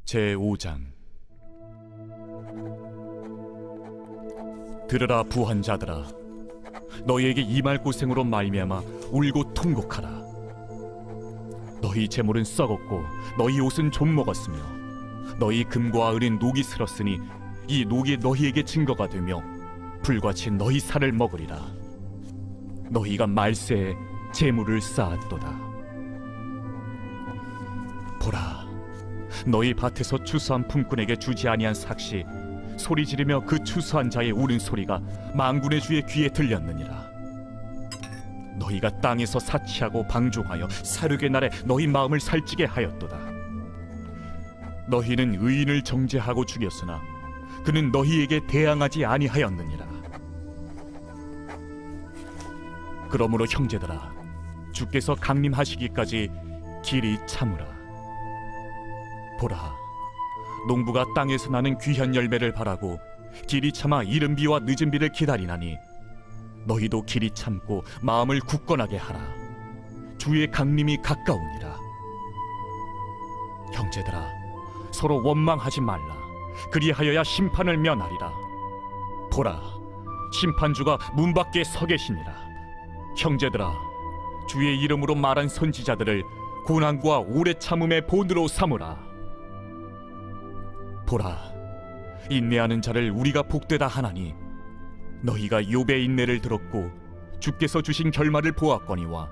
제5장. 들으라 부한 자들아, 너희에게 임할 고생으로 말미암아 울고 통곡하라. 너희 재물은 썩었고 너희 옷은 좀 먹었으며 너희 금과 은은 녹이 슬었으니 이 녹이 너희에게 증거가 되며 불같이 너희 살을 먹으리라. 너희가 말세에 재물을 쌓았도다. 보라, 너희 밭에서 추수한 품꾼에게 주지 아니한 삭시 소리 지르며 그 추수한 자의 우는 소리가 만군의 주의 귀에 들렸느니라. 너희가 땅에서 사치하고 방종하여 사륙의 날에 너희 마음을 살찌게 하였도다. 너희는 의인을 정죄하고 죽였으나 그는 너희에게 대항하지 아니하였느니라. 그러므로 형제들아, 주께서 강림하시기까지 길이 참으라. 보라, 농부가 땅에서 나는 귀한 열매를 바라고 길이 참아 이른 비와 늦은 비를 기다리나니 너희도 길이 참고 마음을 굳건하게 하라. 주의 강림이 가까우니라. 형제들아, 서로 원망하지 말라. 그리하여야 심판을 면하리라. 보라, 심판주가 문 밖에 서 계시니라. 형제들아, 주의 이름으로 말한 선지자들을 고난과 오래 참음의 본으로 삼으라. 보라, 인내하는 자를 우리가 복되다 하나니 너희가 욥의 인내를 들었고 주께서 주신 결말을 보았거니와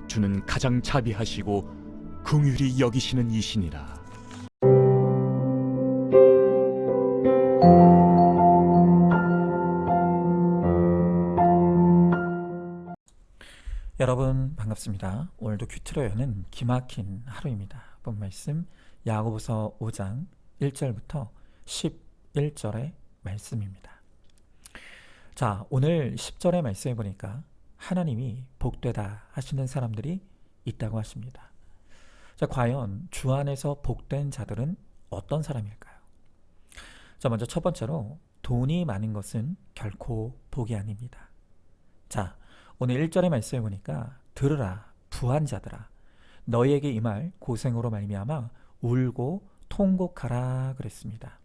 주는 가장 자비하시고 긍휼히 여기시는 이시니라. 여러분 반갑습니다. 오늘도 큐티로 여는 기막힌 하루입니다. 본 말씀 야고보서 5장 1절부터 11절의 말씀입니다. 자, 오늘 10절의 말씀에 보니까 하나님이 복되다 하시는 사람들이 있다고 하십니다. 자, 과연 주 안에서 복된 자들은 어떤 사람일까요? 자, 먼저 첫 번째로 돈이 많은 것은 결코 복이 아닙니다. 자, 오늘 1절의 말씀에 보니까 들으라 부한 자들아, 너희에게 임할 고생으로 말미암아 울고 통곡하라 그랬습니다.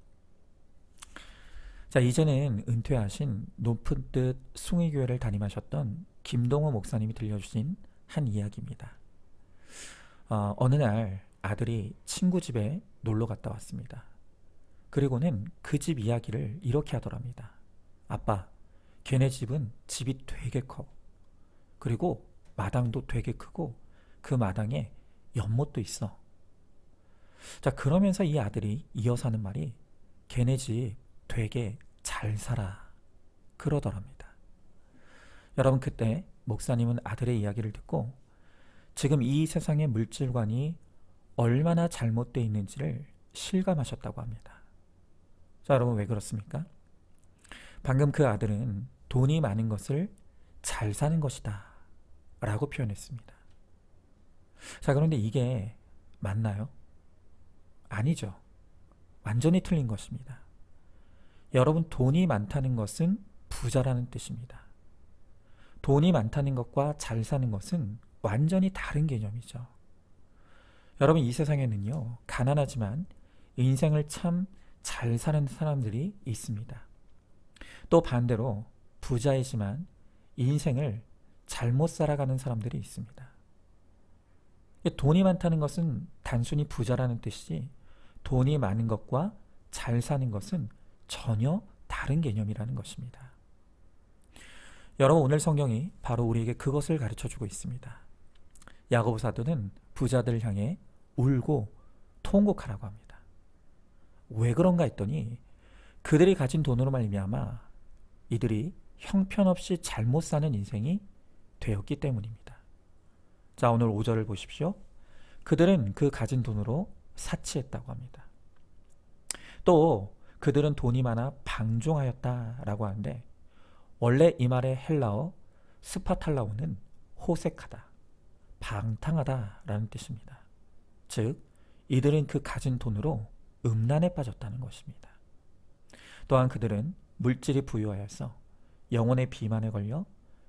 자, 이제는 은퇴하신 높은 뜻 숭의교회를 담임하셨던 김동호 목사님이 들려주신 한 이야기입니다. 어느 날 아들이 친구 집에 놀러 갔다 왔습니다. 그리고는 그 집 이야기를 이렇게 하더랍니다. 아빠, 걔네 집은 집이 되게 커. 그리고 마당도 되게 크고 그 마당에 연못도 있어. 자, 그러면서 이 아들이 이어서 하는 말이 걔네 집 되게 잘 살아 그러더랍니다. 여러분, 그때 목사님은 아들의 이야기를 듣고 지금 이 세상의 물질관이 얼마나 잘못되어 있는지를 실감하셨다고 합니다. 자, 여러분, 왜 그렇습니까? 방금 그 아들은 돈이 많은 것을 잘 사는 것이다 라고 표현했습니다. 자, 그런데 이게 맞나요? 아니죠. 완전히 틀린 것입니다. 여러분, 돈이 많다는 것은 부자라는 뜻입니다. 돈이 많다는 것과 잘 사는 것은 완전히 다른 개념이죠. 여러분, 이 세상에는요, 가난하지만 인생을 참 잘 사는 사람들이 있습니다. 또 반대로 부자이지만 인생을 잘못 살아가는 사람들이 있습니다. 돈이 많다는 것은 단순히 부자라는 뜻이지 돈이 많은 것과 잘 사는 것은 전혀 다른 개념이라는 것입니다. 여러분, 오늘 성경이 바로 우리에게 그것을 가르쳐주고 있습니다. 야고보 사도는 부자들을 향해 울고 통곡하라고 합니다. 왜 그런가 했더니 그들이 가진 돈으로 말미암아 이들이 형편없이 잘못 사는 인생이 되었기 때문입니다. 자, 오늘 5절을 보십시오. 그들은 그 가진 돈으로 사치했다고 합니다. 또 그들은 돈이 많아 방종하였다라고 하는데 원래 이 말의 헬라어 스파탈라오는 호색하다, 방탕하다라는 뜻입니다. 즉, 이들은 그 가진 돈으로 음란에 빠졌다는 것입니다. 또한 그들은 물질이 부유하여서 영혼의 비만에 걸려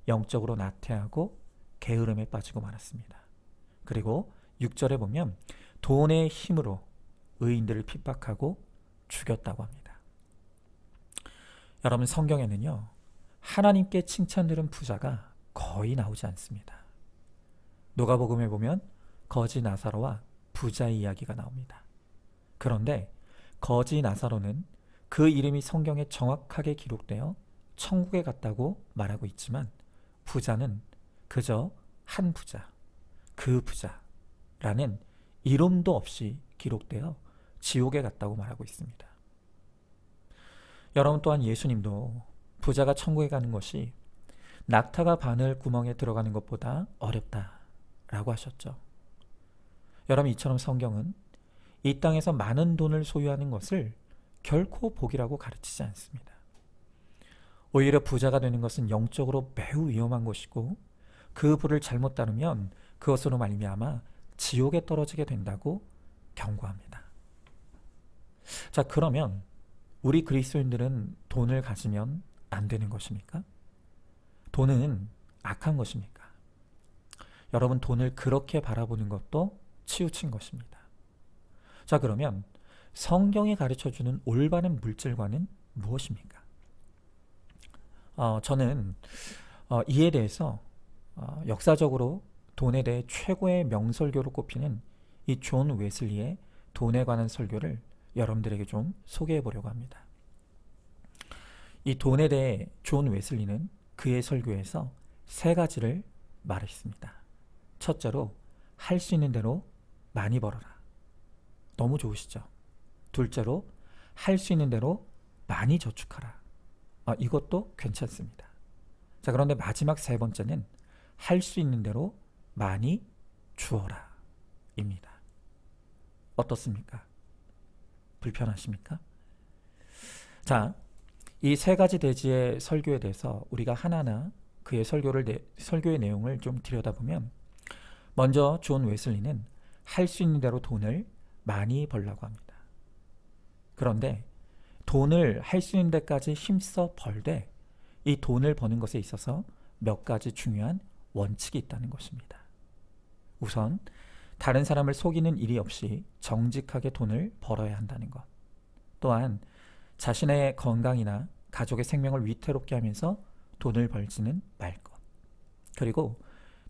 영적으로 나태하고 게으름에 빠지고 말았습니다. 그리고 6절에 보면 돈의 힘으로 의인들을 핍박하고 죽였다고 합니다. 여러분, 성경에는요, 하나님께 칭찬 들은 부자가 거의 나오지 않습니다. 누가복음에 보면 거지 나사로와 부자의 이야기가 나옵니다. 그런데 거지 나사로는 그 이름이 성경에 정확하게 기록되어 천국에 갔다고 말하고 있지만, 부자는 그저 한 부자, 그 부자라는 이름도 없이 기록되어 지옥에 갔다고 말하고 있습니다. 여러분, 또한 예수님도 부자가 천국에 가는 것이 낙타가 바늘 구멍에 들어가는 것보다 어렵다라고 하셨죠. 여러분, 이처럼 성경은 이 땅에서 많은 돈을 소유하는 것을 결코 복이라고 가르치지 않습니다. 오히려 부자가 되는 것은 영적으로 매우 위험한 것이고, 그 부를 잘못 따르면 그것으로 말미암아 지옥에 떨어지게 된다고 경고합니다. 자, 그러면 우리 그리스도인들은 돈을 가지면 안 되는 것입니까? 돈은 악한 것입니까? 여러분, 돈을 그렇게 바라보는 것도 치우친 것입니다. 자, 그러면 성경이 가르쳐주는 올바른 물질관은 무엇입니까? 저는 이에 대해서 역사적으로 돈에 대해 최고의 명설교로 꼽히는 이 존 웨슬리의 돈에 관한 설교를 여러분들에게 좀 소개해 보려고 합니다. 이 돈에 대해 존 웨슬리는 그의 설교에서 세 가지를 말했습니다. 첫째로, 할 수 있는 대로 많이 벌어라. 너무 좋으시죠? 둘째로, 할 수 있는 대로 많이 저축하라. 이것도 괜찮습니다. 자, 그런데 마지막 세 번째는 할 수 있는 대로 많이 주어라 입니다. 어떻습니까? 불편하십니까? 자, 이 세 가지 대지의 설교에 대해서 우리가 하나하나 그의 설교의 내용을 좀 들여다보면, 먼저 존 웨슬리는 할 수 있는 대로 돈을 많이 벌라고 합니다. 그런데 돈을 할 수 있는 데까지 힘써 벌되 이 돈을 버는 것에 있어서 몇 가지 중요한 원칙이 있다는 것입니다. 우선 다른 사람을 속이는 일이 없이 정직하게 돈을 벌어야 한다는 것. 또한 자신의 건강이나 가족의 생명을 위태롭게 하면서 돈을 벌지는 말 것. 그리고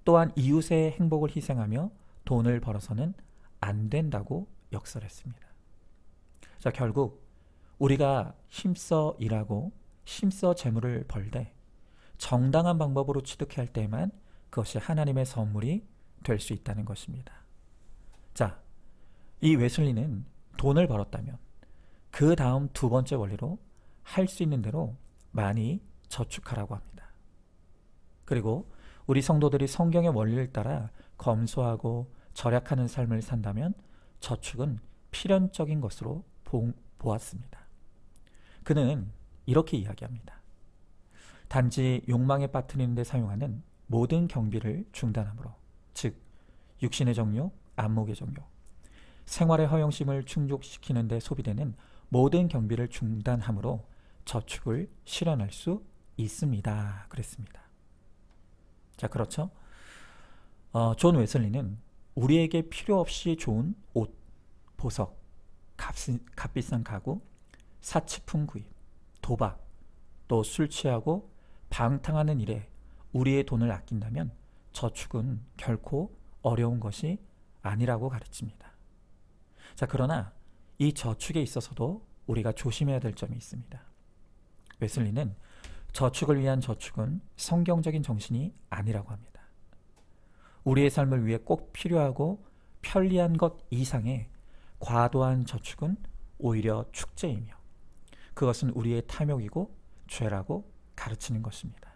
또한 이웃의 행복을 희생하며 돈을 벌어서는 안 된다고 역설했습니다. 자, 결국 우리가 힘써 일하고 힘써 재물을 벌되 정당한 방법으로 취득해야 할 때에만 그것이 하나님의 선물이 될 수 있다는 것입니다. 자, 이 웨슬리는 돈을 벌었다면 그 다음 두 번째 원리로 할 수 있는 대로 많이 저축하라고 합니다. 그리고 우리 성도들이 성경의 원리를 따라 검소하고 절약하는 삶을 산다면 저축은 필연적인 것으로 보았습니다. 그는 이렇게 이야기합니다. 단지 욕망에 빠뜨리는 데 사용하는 모든 경비를 중단함으로, 즉 육신의 정욕, 안목의 정욕, 생활의 허영심을 충족시키는 데 소비되는 모든 경비를 중단함으로 저축을 실현할 수 있습니다. 그랬습니다. 자, 그렇죠? 존 웨슬리는 우리에게 필요 없이 좋은 옷, 보석, 값비싼 가구, 사치품 구입, 도박, 또 술 취하고 방탕하는 일에 우리의 돈을 아낀다면 저축은 결코 어려운 것이 아니라고 가르칩니다. 자, 그러나 이 저축에 있어서도 우리가 조심해야 될 점이 있습니다. 웨슬리는 저축을 위한 저축은 성경적인 정신이 아니라고 합니다. 우리의 삶을 위해 꼭 필요하고 편리한 것 이상의 과도한 저축은 오히려 축제이며 그것은 우리의 탐욕이고 죄라고 가르치는 것입니다.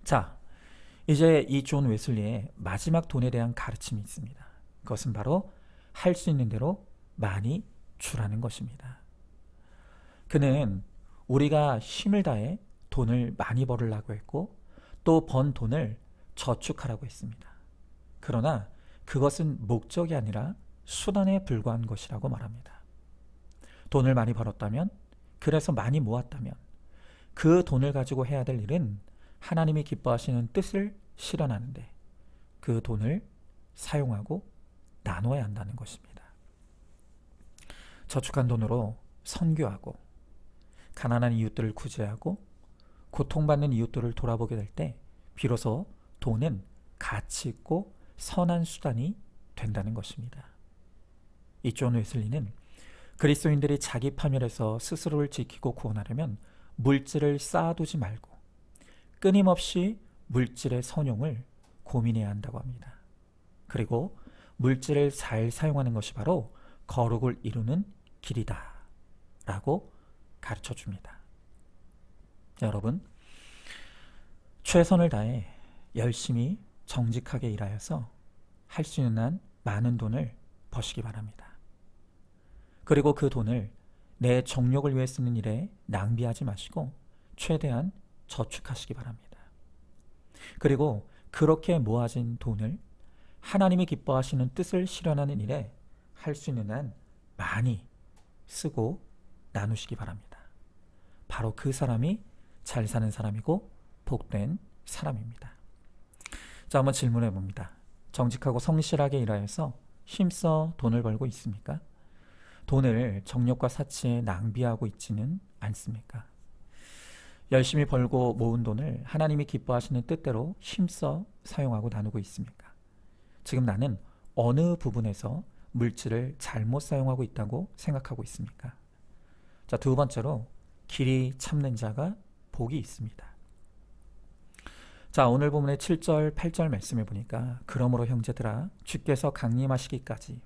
자, 이제 이 존 웨슬리의 마지막 돈에 대한 가르침이 있습니다. 그것은 바로 할 수 있는 대로 많이 주라는 것입니다. 그는 우리가 힘을 다해 돈을 많이 벌으려고 했고 또 번 돈을 저축하라고 했습니다. 그러나 그것은 목적이 아니라 수단에 불과한 것이라고 말합니다. 돈을 많이 벌었다면, 그래서 많이 모았다면 그 돈을 가지고 해야 될 일은 하나님이 기뻐하시는 뜻을 실현하는데 그 돈을 사용하고 나눠야 한다는 것입니다. 저축한 돈으로 선교하고 가난한 이웃들을 구제하고 고통받는 이웃들을 돌아보게 될 때 비로소 돈은 가치 있고 선한 수단이 된다는 것입니다. 이 존 웨슬리는 그리스도인들이 자기 파멸에서 스스로를 지키고 구원하려면 물질을 쌓아두지 말고 끊임없이 물질의 선용을 고민해야 한다고 합니다. 그리고 물질을 잘 사용하는 것이 바로 거룩을 이루는 길이다 라고 가르쳐 줍니다. 여러분, 최선을 다해 열심히 정직하게 일하여서 할 수 있는 한 많은 돈을 버시기 바랍니다. 그리고 그 돈을 내 정욕을 위해 쓰는 일에 낭비하지 마시고 최대한 저축하시기 바랍니다. 그리고 그렇게 모아진 돈을 하나님이 기뻐하시는 뜻을 실현하는 일에 할 수 있는 한 많이 쓰고 나누시기 바랍니다. 바로 그 사람이 잘 사는 사람이고 복된 사람입니다. 자, 한번 질문해 봅니다. 정직하고 성실하게 일하여서 힘써 돈을 벌고 있습니까? 돈을 정욕과 사치에 낭비하고 있지는 않습니까? 열심히 벌고 모은 돈을 하나님이 기뻐하시는 뜻대로 힘써 사용하고 나누고 있습니까? 지금 나는 어느 부분에서 물질을 잘못 사용하고 있다고 생각하고 있습니까? 자, 두 번째로 길이 참는 자가 복이 있습니다. 자, 오늘 본문의 7절, 8절 말씀해 보니까 그러므로 형제들아 주께서 강림하시기까지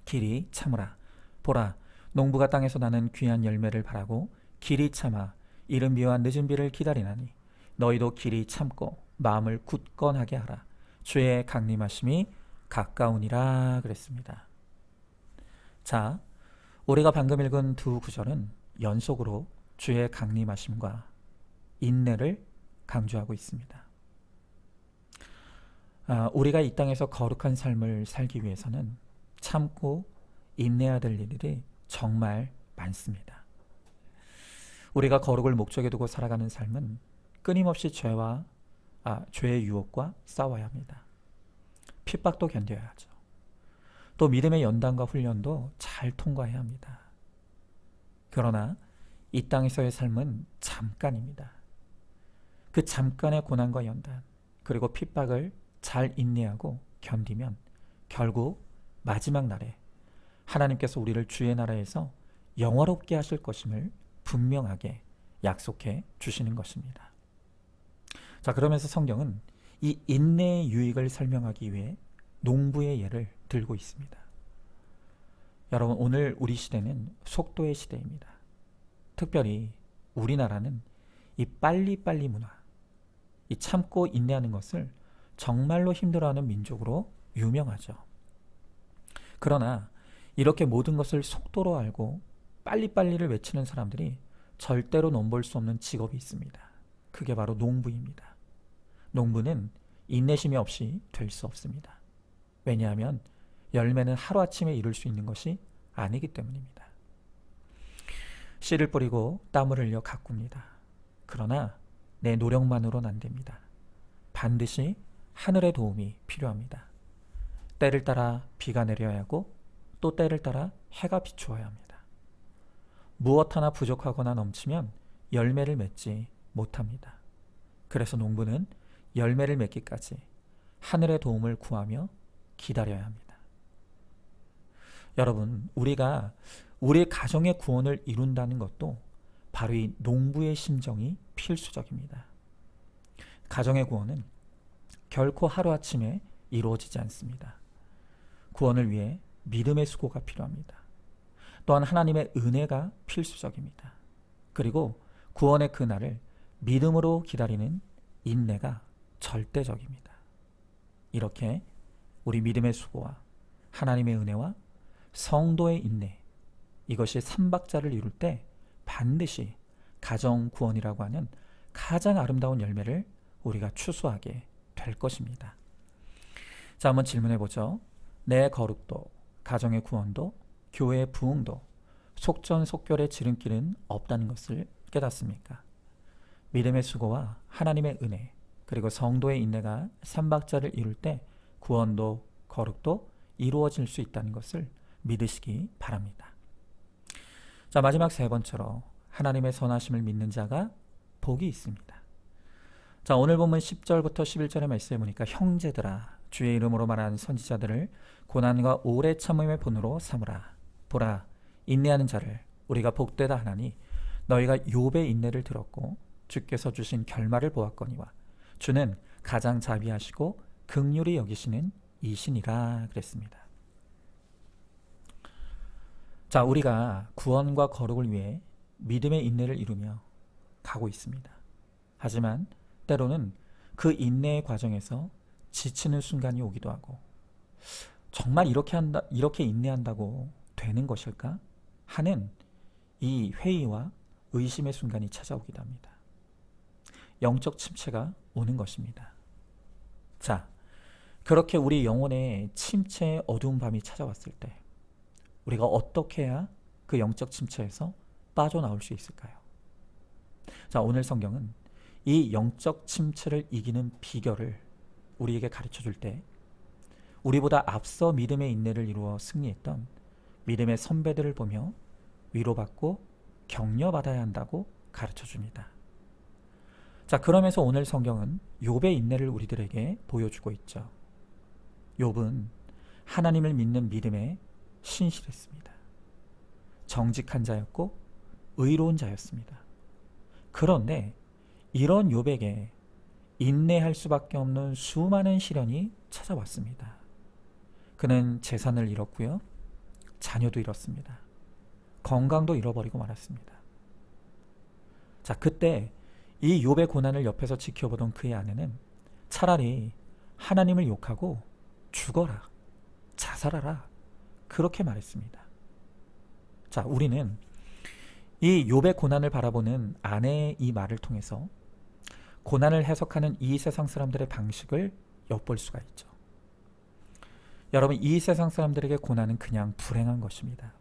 길이 참으라. 보라, 농부가 땅에서 나는 귀한 열매를 바라고 길이 참아 이른 비와 늦은 비를 기다리나니 너희도 길이 참고 마음을 굳건하게 하라. 주의 강림하심이 가까우니라 그랬습니다. 자, 우리가 방금 읽은 두 구절은 연속으로 주의 강림하심과 인내를 강조하고 있습니다. 우리가 이 땅에서 거룩한 삶을 살기 위해서는 참고 인내해야 될 일들이 정말 많습니다. 우리가 거룩을 목적에 두고 살아가는 삶은 끊임없이 죄의 유혹과 싸워야 합니다. 핍박도 견뎌야 하죠. 또 믿음의 연단과 훈련도 잘 통과해야 합니다. 그러나 이 땅에서의 삶은 잠깐입니다. 그 잠깐의 고난과 연단 그리고 핍박을 잘 인내하고 견디면 결국 마지막 날에 하나님께서 우리를 주의 나라에서 영화롭게 하실 것임을 분명하게 약속해 주시는 것입니다. 자, 그러면서 성경은 이 인내의 유익을 설명하기 위해 농부의 예를 들고 있습니다. 여러분, 오늘 우리 시대는 속도의 시대입니다. 특별히 우리나라는 이 빨리빨리 문화, 이 참고 인내하는 것을 정말로 힘들어하는 민족으로 유명하죠. 그러나 이렇게 모든 것을 속도로 알고 빨리빨리를 외치는 사람들이 절대로 넘볼 수 없는 직업이 있습니다. 그게 바로 농부입니다. 농부는 인내심이 없이 될 수 없습니다. 왜냐하면 열매는 하루아침에 이룰 수 있는 것이 아니기 때문입니다. 씨를 뿌리고 땀을 흘려 가꿉니다. 그러나 내 노력만으로는 안 됩니다. 반드시 하늘의 도움이 필요합니다. 때를 따라 비가 내려야 하고 또 때를 따라 해가 비추어야 합니다. 무엇 하나 부족하거나 넘치면 열매를 맺지 못합니다. 그래서 농부는 열매를 맺기까지 하늘의 도움을 구하며 기다려야 합니다. 여러분, 우리가 우리의 가정의 구원을 이룬다는 것도 바로 이 농부의 심정이 필수적입니다. 가정의 구원은 결코 하루아침에 이루어지지 않습니다. 구원을 위해 믿음의 수고가 필요합니다. 또한 하나님의 은혜가 필수적입니다. 그리고 구원의 그날을 믿음으로 기다리는 인내가 절대적입니다. 이렇게 우리 믿음의 수고와 하나님의 은혜와 성도의 인내, 이것이 삼박자를 이룰 때 반드시 가정 구원이라고 하는 가장 아름다운 열매를 우리가 추수하게 될 것입니다. 자, 한번 질문해 보죠. 내 거룩도, 가정의 구원도, 교회의 부흥도 속전속결의 지름길은 없다는 것을 깨닫습니까? 믿음의 수고와 하나님의 은혜, 그리고 성도의 인내가 삼박자를 이룰 때 구원도 거룩도 이루어질 수 있다는 것을 믿으시기 바랍니다. 자, 마지막 세 번째로 하나님의 선하심을 믿는 자가 복이 있습니다. 자, 오늘 본문 10절부터 11절의 말씀에 보니까 형제들아 주의 이름으로 말하는 선지자들을 고난과 오래 참음의 본으로 삼으라. 보라, 인내하는 자를 우리가 복되다 하나니 너희가 욥의 인내를 들었고 주께서 주신 결말을 보았거니와 주는 가장 자비하시고 긍휼히 여기시는 이신이라 그랬습니다. 자, 우리가 구원과 거룩을 위해 믿음의 인내를 이루며 가고 있습니다. 하지만 때로는 그 인내의 과정에서 지치는 순간이 오기도 하고 정말 이렇게 인내한다고 되는 것일까 하는 이 회의와 의심의 순간이 찾아오기도 합니다. 영적 침체가 오는 것입니다. 자, 그렇게 우리 영혼의 침체의 어두운 밤이 찾아왔을 때 우리가 어떻게 해야 그 영적 침체에서 빠져나올 수 있을까요? 자, 오늘 성경은 이 영적 침체를 이기는 비결을 우리에게 가르쳐 줄 때 우리보다 앞서 믿음의 인내를 이루어 승리했던 믿음의 선배들을 보며 위로받고 격려받아야 한다고 가르쳐 줍니다. 자, 그러면서 오늘 성경은 욥의 인내를 우리들에게 보여주고 있죠. 욥은 하나님을 믿는 믿음에 신실했습니다. 정직한 자였고 의로운 자였습니다. 그런데 이런 욥에게 인내할 수밖에 없는 수많은 시련이 찾아왔습니다. 그는 재산을 잃었고요. 자녀도 잃었습니다. 건강도 잃어버리고 말았습니다. 자, 그때 이 욥의 고난을 옆에서 지켜보던 그의 아내는 차라리 하나님을 욕하고 죽어라, 자살하라 그렇게 말했습니다. 자, 우리는 이 욥의 고난을 바라보는 아내의 이 말을 통해서 고난을 해석하는 이 세상 사람들의 방식을 엿볼 수가 있죠. 여러분, 이 세상 사람들에게 고난은 그냥 불행한 것입니다.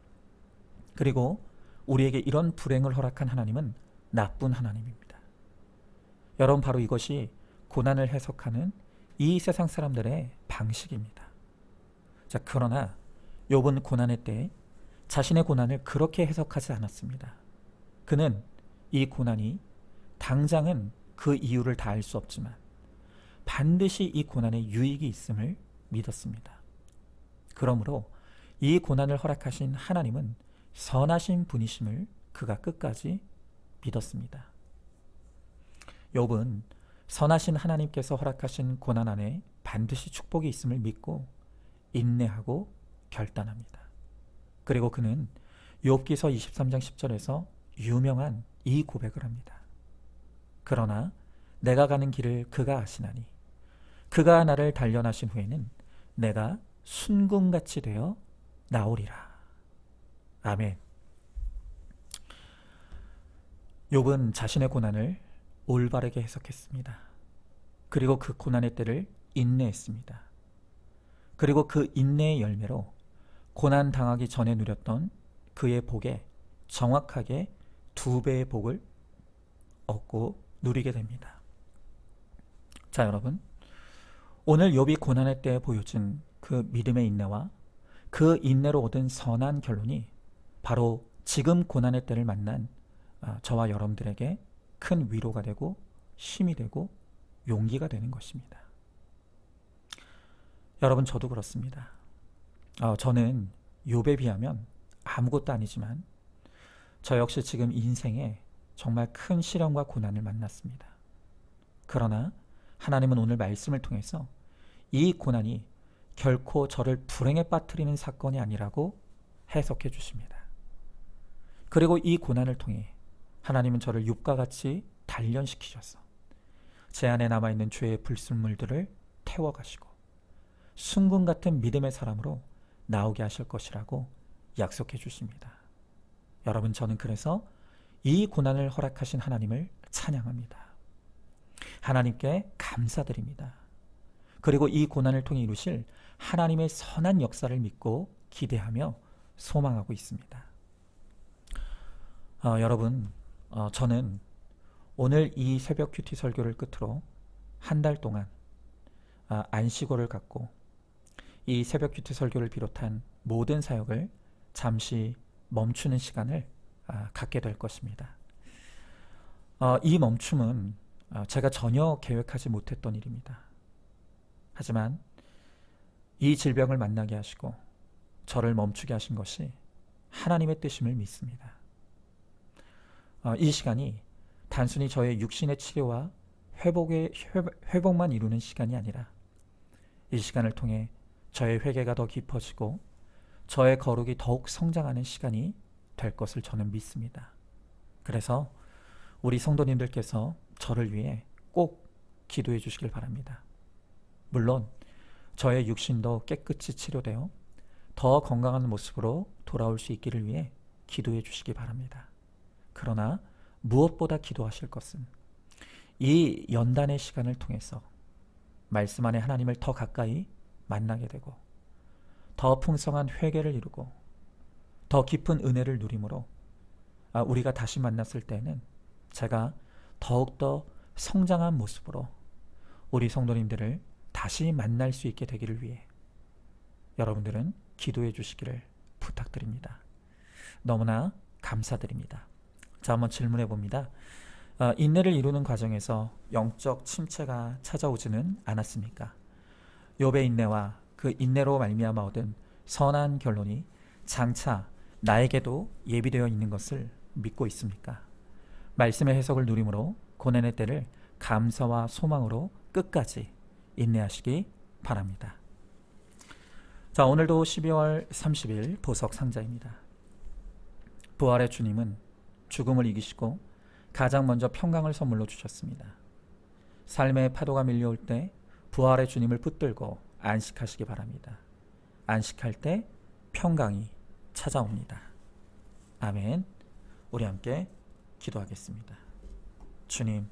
그리고 우리에게 이런 불행을 허락한 하나님은 나쁜 하나님입니다. 여러분, 바로 이것이 고난을 해석하는 이 세상 사람들의 방식입니다. 자, 그러나 욥은 고난의 때에 자신의 고난을 그렇게 해석하지 않았습니다. 그는 이 고난이 당장은 그 이유를 다 알 수 없지만 반드시 이 고난에 유익이 있음을 믿었습니다. 그러므로 이 고난을 허락하신 하나님은 선하신 분이심을 그가 끝까지 믿었습니다. 욥은 선하신 하나님께서 허락하신 고난 안에 반드시 축복이 있음을 믿고 인내하고 결단합니다. 그리고 그는 욥기서 23장 10절에서 유명한 이 고백을 합니다. 그러나 내가 가는 길을 그가 아시나니 그가 나를 단련하신 후에는 내가 순금같이 되어 나오리라. 아멘. 욥은 자신의 고난을 올바르게 해석했습니다. 그리고 그 고난의 때를 인내했습니다. 그리고 그 인내의 열매로 고난 당하기 전에 누렸던 그의 복에 정확하게 2배의 복을 얻고 누리게 됩니다. 자, 여러분, 오늘 욥이 고난의 때에 보여준 그 믿음의 인내와 그 인내로 얻은 선한 결론이 바로 지금 고난의 때를 만난 저와 여러분들에게 큰 위로가 되고 힘이 되고 용기가 되는 것입니다. 여러분, 저도 그렇습니다. 저는 욥에 비하면 아무것도 아니지만 저 역시 지금 인생에 정말 큰 시련과 고난을 만났습니다. 그러나 하나님은 오늘 말씀을 통해서 이 고난이 결코 저를 불행에 빠뜨리는 사건이 아니라고 해석해 주십니다. 그리고 이 고난을 통해 하나님은 저를 욥과 같이 단련시키셔서 제 안에 남아있는 죄의 불순물들을 태워가시고 순금 같은 믿음의 사람으로 나오게 하실 것이라고 약속해 주십니다. 여러분, 저는 그래서 이 고난을 허락하신 하나님을 찬양합니다. 하나님께 감사드립니다. 그리고 이 고난을 통해 이루실 하나님의 선한 역사를 믿고 기대하며 소망하고 있습니다. 여러분, 저는 오늘 이 새벽 큐티 설교를 끝으로 한 달 동안 안식월을 갖고 이 새벽 큐티 설교를 비롯한 모든 사역을 잠시 멈추는 시간을 갖게 될 것입니다. 이 멈춤은 제가 전혀 계획하지 못했던 일입니다. 하지만 이 질병을 만나게 하시고 저를 멈추게 하신 것이 하나님의 뜻임을 믿습니다. 이 시간이 단순히 저의 육신의 치료와 회복만 이루는 시간이 아니라 이 시간을 통해 저의 회개가 더 깊어지고 저의 거룩이 더욱 성장하는 시간이 될 것을 저는 믿습니다. 그래서 우리 성도님들께서 저를 위해 꼭 기도해 주시길 바랍니다. 물론 저의 육신도 깨끗이 치료되어 더 건강한 모습으로 돌아올 수 있기를 위해 기도해 주시기 바랍니다. 그러나 무엇보다 기도하실 것은 이 연단의 시간을 통해서 말씀 안에 하나님을 더 가까이 만나게 되고 더 풍성한 회개를 이루고 더 깊은 은혜를 누림으로 우리가 다시 만났을 때는 제가 더욱더 성장한 모습으로 우리 성도님들을 다시 만날 수 있게 되기를 위해 여러분들은 기도해 주시기를 부탁드립니다. 너무나 감사드립니다. 자, 한번 질문해 봅니다. 인내를 이루는 과정에서 영적 침체가 찾아오지는 않았습니까? 욥의 인내와 그 인내로 말미암아 얻은 선한 결론이 장차 나에게도 예비되어 있는 것을 믿고 있습니까? 말씀의 해석을 누림으로 고난의 때를 감사와 소망으로 끝까지 인내하시기 바랍니다. 자, 오늘도 12월 30일 보석 상자입니다. 부활의 주님은 죽음을 이기시고 가장 먼저 평강을 선물로 주셨습니다. 삶의 파도가 밀려올 때 부활의 주님을 붙들고 안식하시기 바랍니다. 안식할 때 평강이 찾아옵니다. 아멘. 우리 함께 기도하겠습니다. 주님,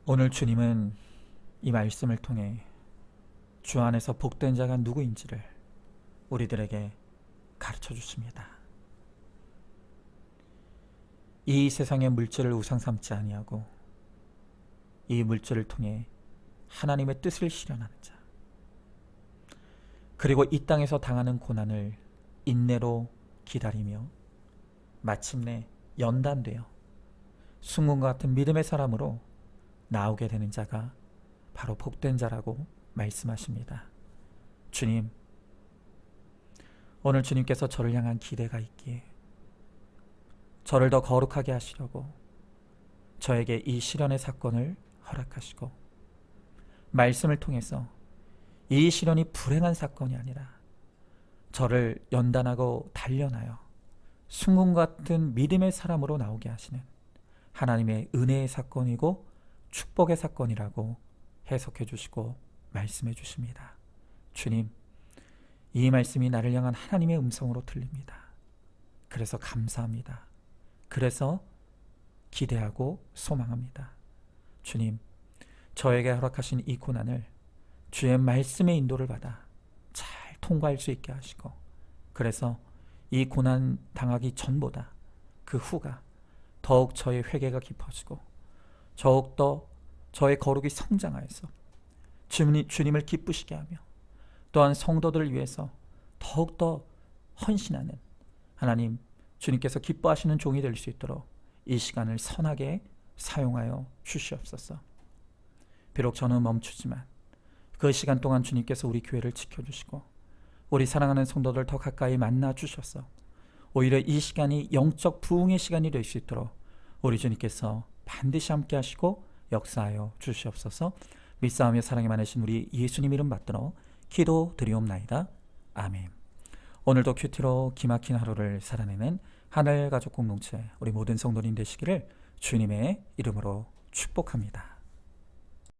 오늘 주님은 이 말씀을 통해 주 안에서 복된 자가 누구인지를 우리들에게 가르쳐 주십니다. 이 세상의 물질을 우상 삼지 아니하고 이 물질을 통해 하나님의 뜻을 실현하는 자, 그리고 이 땅에서 당하는 고난을 인내로 기다리며 마침내 연단되어 순금과 같은 믿음의 사람으로 나오게 되는 자가 바로 복된 자라고 말씀하십니다. 주님, 오늘 주님께서 저를 향한 기대가 있기에 저를 더 거룩하게 하시려고 저에게 이 시련의 사건을 허락하시고 말씀을 통해서 이 시련이 불행한 사건이 아니라 저를 연단하고 단련하여 순금 같은 믿음의 사람으로 나오게 하시는 하나님의 은혜의 사건이고 축복의 사건이라고 해석해 주시고 말씀해 주십니다. 주님, 이 말씀이 나를 향한 하나님의 음성으로 들립니다. 그래서 감사합니다. 그래서 기대하고 소망합니다. 주님, 저에게 허락하신 이 고난을 주의 말씀의 인도를 받아 잘 통과할 수 있게 하시고, 그래서 이 고난 당하기 전보다 그 후가 더욱 저의 회개가 깊어지고 더욱더 저의 거룩이 성장하여서 주님을 기쁘시게 하며 또한 성도들을 위해서 더욱더 헌신하는 하나님, 주님께서 기뻐하시는 종이 될 수 있도록 이 시간을 선하게 사용하여 주시옵소서. 비록 저는 멈추지만 그 시간 동안 주님께서 우리 교회를 지켜주시고 우리 사랑하는 성도들 더 가까이 만나 주셔서 오히려 이 시간이 영적 부흥의 시간이 될 수 있도록 우리 주님께서 반드시 함께 하시고 역사하여 주시옵소서. 믿사하며 사랑이 많으신 우리 예수님 이름 받들어 기도 드리옵나이다. 아멘. 오늘도 큐티로 기막힌 하루를 살아내는 하늘 가족 공동체 우리 모든 성도님 되시기를 주님의 이름으로 축복합니다.